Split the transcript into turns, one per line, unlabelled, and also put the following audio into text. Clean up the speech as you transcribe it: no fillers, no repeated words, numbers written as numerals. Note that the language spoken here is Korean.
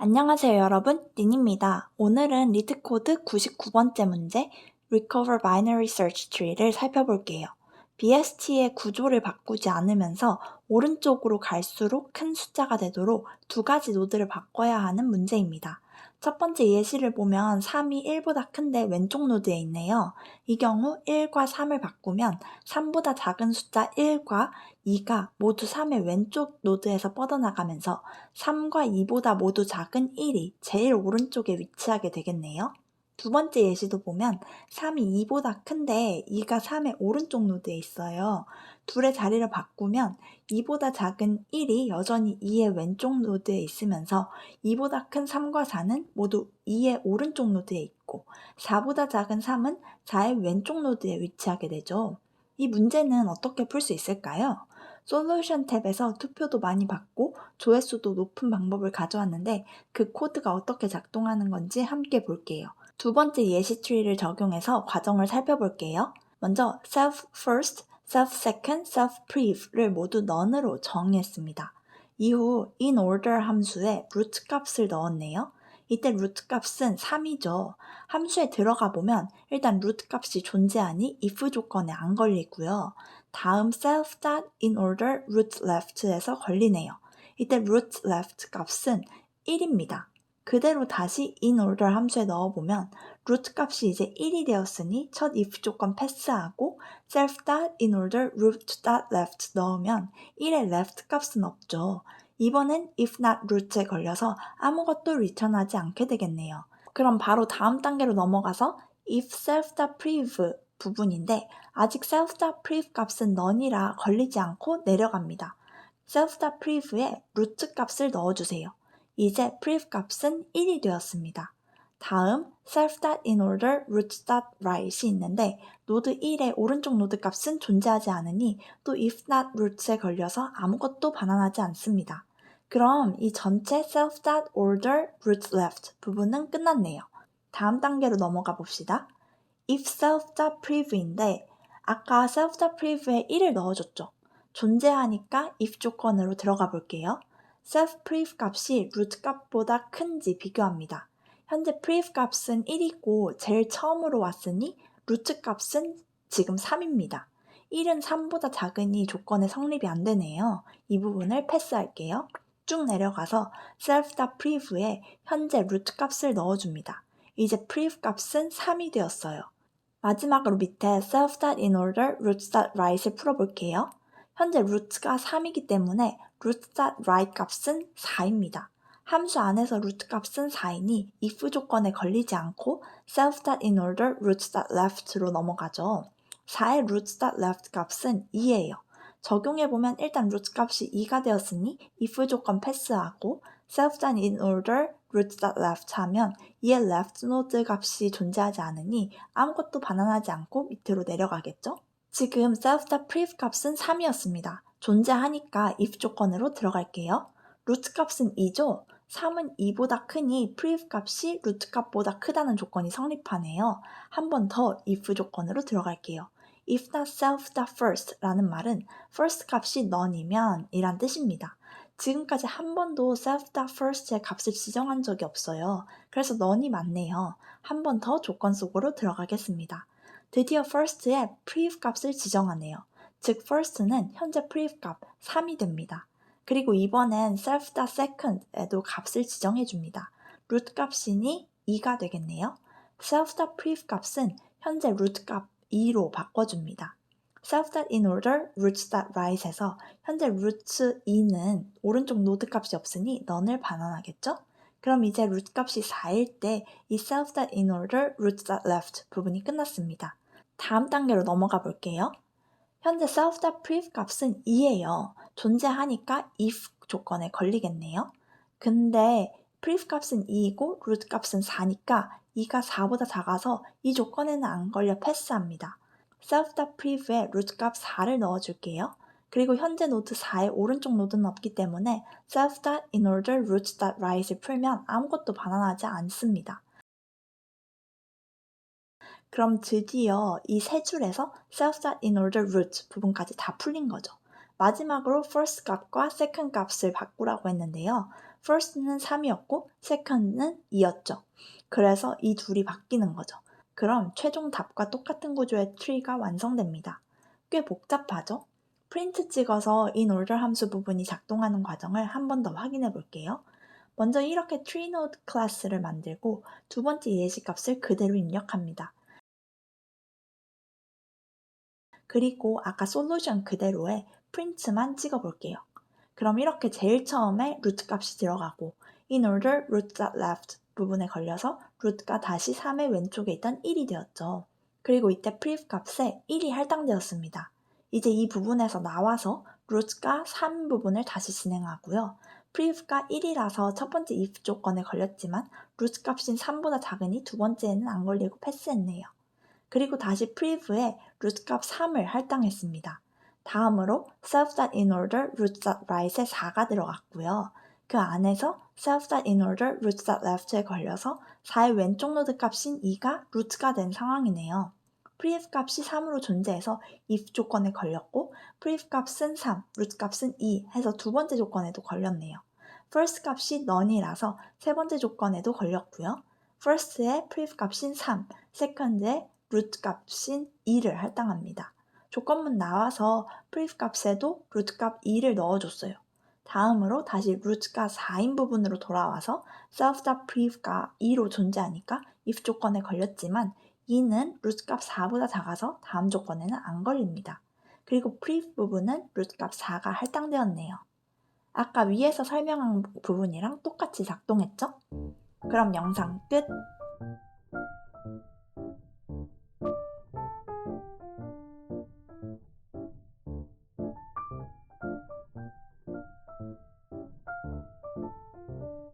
안녕하세요 여러분, 닌입니다. 오늘은 리드코드 99번째 문제 Recover Binary Search Tree를 살펴볼게요. BST의 구조를 바꾸지 않으면서 오른쪽으로 갈수록 큰 숫자가 되도록 두 가지 노드를 바꿔야 하는 문제입니다. 첫 번째 예시를 보면 3이 1보다 큰데 왼쪽 노드에 있네요. 이 경우 1과 3을 바꾸면 3보다 작은 숫자 1과 2가 모두 3의 왼쪽 노드에서 뻗어나가면서 3과 2보다 모두 작은 1이 제일 오른쪽에 위치하게 되겠네요. 두 번째 예시도 보면 3이 2보다 큰데 2가 3의 오른쪽 노드에 있어요. 둘의 자리를 바꾸면 2보다 작은 1이 여전히 2의 왼쪽 노드에 있으면서 2보다 큰 3과 4는 모두 2의 오른쪽 노드에 있고 4보다 작은 3은 4의 왼쪽 노드에 위치하게 되죠. 이 문제는 어떻게 풀 수 있을까요? 솔루션 탭에서 투표도 많이 받고 조회수도 높은 방법을 가져왔는데 그 코드가 어떻게 작동하는 건지 함께 볼게요. 두 번째 예시 트리를 적용해서 과정을 살펴볼게요. 먼저 self first, self second, self preve를 모두 none으로 정의했습니다. 이후 in order 함수에 root 값을 넣었네요. 이때 root 값은 3이죠. 함수에 들어가 보면 일단 root 값이 존재하니 if 조건에 안 걸리고요. 다음 self.inOrder root left에서 걸리네요. 이때 root left 값은 1입니다. 그대로 다시 inOrder 함수에 넣어보면 root 값이 이제 1이 되었으니 첫 if 조건 패스하고 self.inOrder root.left 넣으면 1의 left 값은 없죠. 이번엔 if not root에 걸려서 아무것도 return하지 않게 되겠네요. 그럼 바로 다음 단계로 넘어가서 if self.prev 부분인데 아직 self.prev 값은 none이라 걸리지 않고 내려갑니다. self.prev에 root 값을 넣어주세요. 이제 prev 값은 1이 되었습니다. 다음 self.inOrder root.right이 있는데 노드 1의 오른쪽 노드 값은 존재하지 않으니 또 if not root에 걸려서 아무것도 반환하지 않습니다. 그럼 이 전체 self.order root left 부분은 끝났네요. 다음 단계로 넘어가 봅시다. if self.prev인데 아까 self.prev에 1을 넣어줬죠. 존재하니까 if 조건으로 들어가 볼게요. self.prev 값이 root 값보다 큰지 비교합니다. 현재 prev 값은 1이고 제일 처음으로 왔으니 root 값은 지금 3입니다. 1은 3보다 작으니 조건에 성립이 안 되네요. 이 부분을 패스할게요. 쭉 내려가서 self.prev에 현재 root 값을 넣어줍니다. 이제 prev 값은 3이 되었어요. 마지막으로 밑에 self.inOrder root.right을 풀어볼게요. 현재 root가 3이기 때문에 root.right 값은 4입니다. 함수 안에서 root 값은 4이니 if 조건에 걸리지 않고 self.inOrder root.left로 넘어가죠. 4의 root.left 값은 2예요. 적용해보면 일단 root 값이 2가 되었으니 if 조건 패스하고 self.inOrder root.left 하면 이의 left node 값이 존재하지 않으니 아무것도 반환하지 않고 밑으로 내려가겠죠? 지금 self.prev 값은 3이었습니다. 존재하니까 if 조건으로 들어갈게요. root 값은 2죠? 3은 2보다 크니 prev 값이 root 값보다 크다는 조건이 성립하네요. 한 번 더 if 조건으로 들어갈게요. if not self.first 라는 말은 first 값이 none이면 이란 뜻입니다. 지금까지 한 번도 self.first의 값을 지정한 적이 없어요. 그래서 none이 맞네요. 한 번 더 조건 속으로 들어가겠습니다. 드디어 first의 prev 값을 지정하네요. 즉 first는 현재 prev 값 3이 됩니다. 그리고 이번엔 self.second에도 값을 지정해줍니다. root 값이니 2가 되겠네요. self.prev 값은 현재 root 값 2로 바꿔줍니다. self.inOrder root.right에서 현재 root 2는 오른쪽 노드 값이 없으니 none을 반환하겠죠? 그럼 이제 root 값이 4일 때 이 self.inOrder root.left 부분이 끝났습니다. 다음 단계로 넘어가 볼게요. 현재 self.prev 값은 2예요. 존재하니까 if 조건에 걸리겠네요. 근데 prev 값은 2이고 root 값은 4니까 2가 4보다 작아서 이 조건에는 안 걸려 패스합니다. self.prev에 root 값 4를 넣어줄게요. 그리고 현재 노드 4의 오른쪽 노드는 없기 때문에 self.inOrder root.right을 풀면 아무것도 반환하지 않습니다. 그럼 드디어 이 세 줄에서 self.inOrder root 부분까지 다 풀린 거죠. 마지막으로 first 값과 second 값을 바꾸라고 했는데요. first는 3이었고 second는 2였죠. 그래서 이 둘이 바뀌는 거죠. 그럼 최종 답과 똑같은 구조의 tree가 완성됩니다. 꽤 복잡하죠? 프린트 찍어서 in order 함수 부분이 작동하는 과정을 한 번 더 확인해 볼게요. 먼저 이렇게 tree node 클래스를 만들고 두 번째 예시값을 그대로 입력합니다. 그리고 아까 솔루션 그대로에 print만 찍어 볼게요. 그럼 이렇게 제일 처음에 루트 값이 들어가고 in order root.left 부분에 걸려서 루트가 다시 3의 왼쪽에 있던 1이 되었죠. 그리고 이때 pref 값에 1이 할당되었습니다. 이제 이 부분에서 나와서 root가 3 부분을 다시 진행하고요. pref가 1이라서 첫 번째 if 조건에 걸렸지만 root 값인 3보다 작으니 두 번째에는 안 걸리고 패스했네요. 그리고 다시 prev에 root 값 3을 할당했습니다. 다음으로 self.inOrder root.right에 4가 들어갔고요. 그 안에서 self.inOrder root.left에 걸려서 4의 왼쪽 노드 값인 2가 루트가 된 상황이네요. pref 값이 3으로 존재해서 if 조건에 걸렸고 pref 값은 3, root 값은 2 해서 두 번째 조건에도 걸렸네요. first 값이 none이라서 세 번째 조건에도 걸렸고요. first에 pref 값인 3, second에 루트 값인 2를 할당합니다. 조건문 나와서 pref 값에도 루트 값 2를 넣어줬어요. 다음으로 다시 루트가 4인 부분으로 돌아와서 self.pref가 2로 존재하니까 if 조건에 걸렸지만 2는 루트 값 4보다 작아서 다음 조건에는 안 걸립니다. 그리고 pref 부분은 루트 값 4가 할당되었네요. 아까 위에서 설명한 부분이랑 똑같이 작동했죠? 그럼 영상 끝!